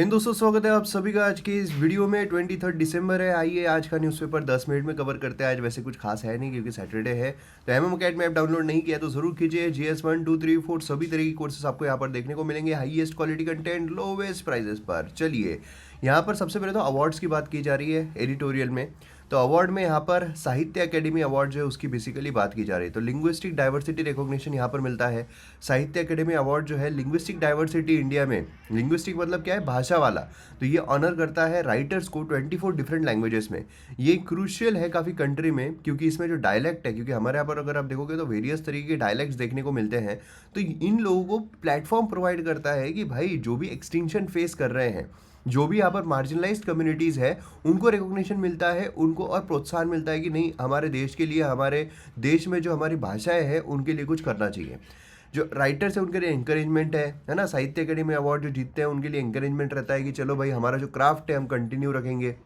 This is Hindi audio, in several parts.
दोस्तों, स्वागत है आप सभी का आज के इस वीडियो में। 23 दिसंबर है। आइए आज का न्यूज़पेपर 10 मिनट में कवर करते हैं। आज वैसे कुछ खास है नहीं क्योंकि सैटरडे है। तो एमएम अकेडमी ऐप डाउनलोड नहीं किया तो ज़रूर कीजिए। जीएस 1 2 3 4 सभी तरह की कोर्सेस आपको यहाँ पर देखने को मिलेंगे, highest quality content lowest prices पर। चलिए, यहाँ पर सबसे पहले तो अवार्ड्स की बात की जा रही है एडिटोरियल में। तो अवार्ड में यहाँ पर साहित्य अकेडमी अवार्ड जो है उसकी बेसिकली बात की जा रही है। तो लिंग्विस्टिक डाइवर्सिटी रिकॉग्निशन यहाँ पर मिलता है। साहित्य अकेडमी अवार्ड जो है लिंग्विस्टिक डाइवर्सिटी इंडिया में, लिंग्विस्टिक मतलब क्या है, भाषा वाला। तो ये ऑनर करता है राइटर्स को 24 डिफरेंट लैंग्वेजेस में। ये क्रूशियल है काफ़ी कंट्री में क्योंकि इसमें जो डायलेक्ट है, क्योंकि हमारे यहाँ पर अगर आप देखोगे तो वेरियस तरीके के डायलेक्ट्स देखने को मिलते हैं। तो इन लोगों को प्लेटफॉर्म प्रोवाइड करता है कि भाई जो भी एक्सटिंक्शन फेस कर रहे हैं, जो भी यहाँ पर मार्जिनलाइज्ड कम्युनिटीज़ है, उनको रिकॉग्निशन मिलता है, उनको और प्रोत्साहन मिलता है कि नहीं, हमारे देश के लिए, हमारे देश में जो हमारी भाषाएं हैं उनके लिए कुछ करना चाहिए। जो राइटर्स है उनके लिए इंकरेजमेंट है ना। साहित्य अकेडमी अवार्ड जो जीतते हैं उनके लिए इंकरेजमेंट रहता है कि चलो भाई हमारा जो क्राफ्ट है हम कंटिन्यू रखेंगे।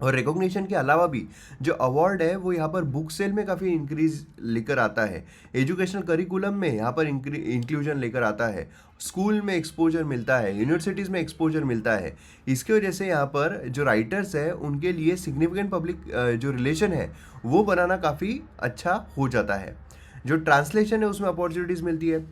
और रिकॉग्निशन के अलावा भी जो अवार्ड है वो यहाँ पर बुक सेल में काफ़ी इंक्रीज लेकर आता है। एजुकेशनल करिकुलम में यहाँ पर इंक्लूजन लेकर आता है। स्कूल में एक्सपोजर मिलता है, यूनिवर्सिटीज़ में एक्सपोजर मिलता है। इसकी वजह से यहाँ पर जो राइटर्स है उनके लिए सिग्निफिकेंट पब्लिक जो रिलेशन है वो बनाना काफ़ी अच्छा हो जाता है। जो ट्रांसलेशन है उसमें अपॉर्चुनिटीज़ मिलती है।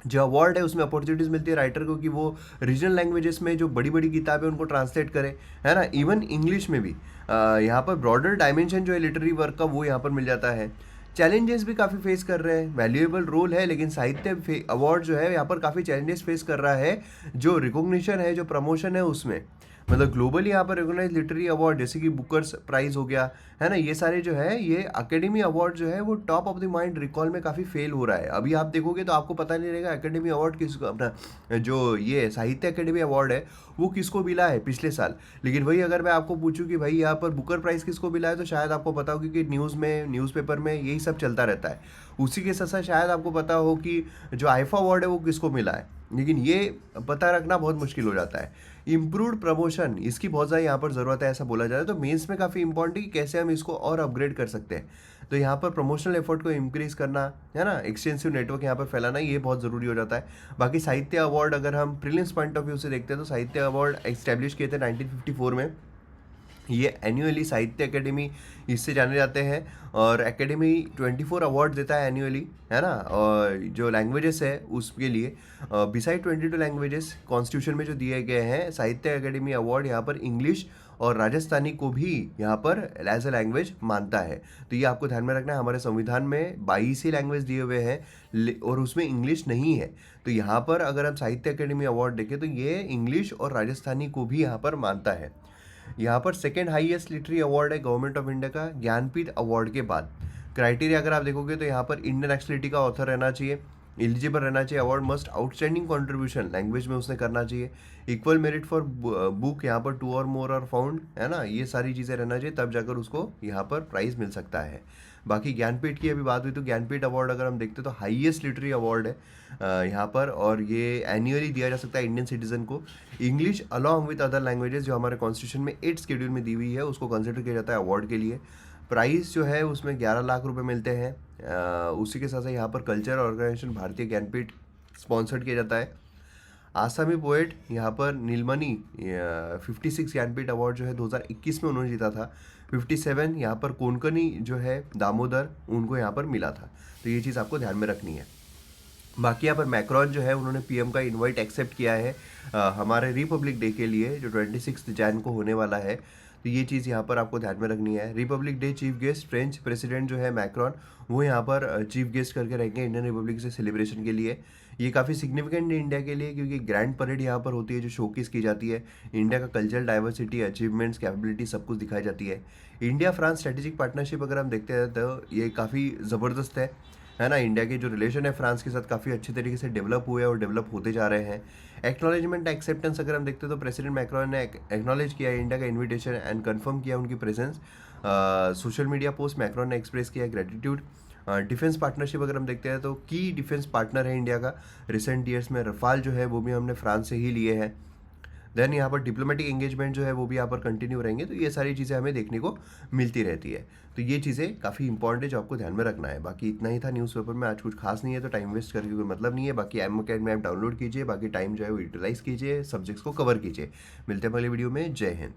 जो अवार्ड है उसमें अपॉर्चुनिटीज़ मिलती है राइटर को कि वो रीजनल लैंग्वेजेस में जो बड़ी बड़ी किताबें उनको ट्रांसलेट करे, है ना। इवन इंग्लिश में भी यहाँ पर ब्रॉडर डायमेंशन जो है लिटरेरी वर्क का वो यहाँ पर मिल जाता है। चैलेंजेस भी काफ़ी फेस कर रहे हैं, वैल्यूएबल रोल है, लेकिन साहित्य अवार्ड जो है यहाँ पर काफ़ी चैलेंजेस फेस कर रहा है। जो रिकॉग्निशन है, जो प्रमोशन है उसमें, मतलब ग्लोबली यहाँ पर रिकॉग्नाइज लिटरेरी अवार्ड जैसे कि बुकर्स प्राइज हो गया, है ना, ये सारे जो है ये अकेडमी अवार्ड जो है वो top of the mind recall में काफ़ी फेल हो रहा है। अभी आप देखोगे तो आपको पता नहीं रहेगा अकेडमी अवार्ड किसको, अपना जो ये साहित्य अकेडमी अवार्ड है वो किसको मिला है पिछले साल। लेकिन वही अगर मैं आपको पूछूं कि भाई यहाँ पर बुकर प्राइज़ किसको मिला है तो शायद आपको पता हो, क्योंकि न्यूज़ में, न्यूज़पेपर में यही सब चलता रहता है। उसी के साथ साथ शायद आपको पता हो कि जो आईफा अवार्ड है वो किसको मिला है, लेकिन ये पता रखना बहुत मुश्किल हो जाता है। इम्प्रूव्ड प्रमोशन, इसकी बहुत ज़्यादा यहाँ पर ज़रूरत है ऐसा बोला जाता है। तो मेंस में काफ़ी इंपॉर्टेंट है कि कैसे हम इसको और अपग्रेड कर सकते हैं। तो यहाँ पर प्रमोशनल एफर्ट को इंक्रीज करना, है ना, एक्सटेंसिव नेटवर्क यहाँ पर फैलाना, ये बहुत ज़रूरी हो जाता है। बाकी साहित्य अवार्ड अगर हम प्रीलिम्स पॉइंट ऑफ व्यू से देखते हैं तो साहित्य अवार्ड एस्टेब्लिश किए थे 1954 में। ये एनुअली साहित्य अकेडमी इससे जाने जाते हैं। और एकेडमी 24 अवार्ड देता है एनुअली, है ना। और जो लैंग्वेजेस है उसके लिए बिसाइड 22 लैंग्वेजेस कॉन्स्टिट्यूशन में जो दिए गए हैं, साहित्य अकेडमी अवार्ड यहाँ पर इंग्लिश और राजस्थानी को भी यहाँ पर एज ए लैंग्वेज मानता है। तो ये आपको ध्यान में रखना है, हमारे संविधान में 22 ही लैंग्वेज दिए हुए हैं और उसमें इंग्लिश नहीं है। तो यहाँ पर अगर हम साहित्य अकेडमी अवार्ड देखें तो ये इंग्लिश और राजस्थानी को भी यहाँ पर मानता है। यहाँ पर सेकेंड हाईएस्ट लिटरेरी अवार्ड है गवर्नमेंट ऑफ इंडिया का, ज्ञानपीठ अवार्ड के बाद। क्राइटेरिया अगर आप देखोगे तो यहाँ पर इंडियन नेशनलिटी का ऑथर रहना चाहिए, एलिजिबल रहना चाहिए, award must outstanding contribution language में उसने करना चाहिए, इक्वल मेरिट फॉर बुक यहाँ पर 2 और मोर आर फाउंड, है ना, ये सारी चीज़ें रहना चाहिए, तब जाकर उसको यहाँ पर प्राइज़ मिल सकता है। बाकी ज्ञानपीठ की अभी बात हुई तो ज्ञानपीठ अवार्ड अगर हम देखते हैं तो हाईएस्ट लिटरेरी अवार्ड है यहाँ पर, और ये एनुअली दिया जा सकता है इंडियन सिटीजन को। English along with other languages जो हमारे कॉन्स्टिट्यूशन में 8 शेड्यूल में दी हुई है उसको कंसिडर किया जाता है अवार्ड के लिए। प्राइस जो है उसमें 11 लाख रुपए मिलते हैं। उसी के साथ साथ यहाँ पर कल्चर ऑर्गेनाइजेशन भारतीय ज्ञानपीठ स्पॉन्सर्ड किया जाता है। आसामी पोएट यहाँ पर नीलमणि 56 ज्ञानपीठ अवार्ड जो है 2021 में उन्होंने जीता था। 57 यहाँ पर कोंकणी जो है दामोदर, उनको यहाँ पर मिला था। तो ये चीज़ आपको ध्यान में रखनी है। बाकी यहाँ पर मैक्रॉन जो है उन्होंने पीएम का इनवाइट एक्सेप्ट किया है हमारे रिपब्लिक डे के लिए जो 26 जैन को होने वाला है। तो ये चीज़ यहाँ पर आपको ध्यान में रखनी है। Republic day chief guest French president जो है मैक्रॉन, वो यहाँ पर चीफ गेस्ट करके रहेंगे इंडियन रिपब्लिक से सेलिब्रेशन के लिए। ये काफ़ी सिग्निफिकेंट है इंडिया के लिए क्योंकि ग्रैंड परेड यहाँ पर होती है जो शोकेस की जाती है। इंडिया का कल्चरल डाइवर्सिटी, अचीवमेंट्स, कैपेबिलिटी सब कुछ दिखाई जाती है। इंडिया फ्रांस स्ट्रेटेजिक पार्टनरशिप अगर हम देखते हैं तो ये काफ़ी ज़बरदस्त है ना। इंडिया के जो रिलेशन है फ्रांस के साथ काफ़ी अच्छे तरीके से डेवलप हुए और डेवलप होते जा रहे हैं। एक्नॉलेजमेंट एक्सेप्टेंस अगर हम देखते हैं तो प्रेसिडेंट मैक्रोन ने एक्नॉलेज किया इंडिया का इन्विटेशन एंड कंफर्म किया उनकी presence. Social media post Macron ने एक्सप्रेस किया ग्रेटिट्यूड। डिफेंस पार्टनरशिप अगर हम देखते हैं तो की डिफेंस पार्टनर है इंडिया का। रिसेंट ईयर्स में रफाल जो है वो भी हमने फ्रांस से ही लिए हैं। देन यहाँ पर डिप्लोमेटिक एंगेजमेंट जो है वो भी यहाँ पर कंटिन्यू रहेंगे, तो ये सारी चीज़ें हमें देखने को मिलती रहती है। तो ये चीज़ें काफ़ी इंपॉर्टेंट है जो आपको ध्यान में रखना है। बाकी इतना ही था न्यूज़पेपर में, आज कुछ खास नहीं है, तो टाइम वेस्ट करके कोई मतलब नहीं है। बाकी एम अकेडमी ऐप डाउनलोड कीजिए, बाकी टाइम जो है वो यूटिलाइज़ कीजिए, सब्जेक्ट्स को कवर कीजिए। मिलते हैं अगले वीडियो में। जय हिंद।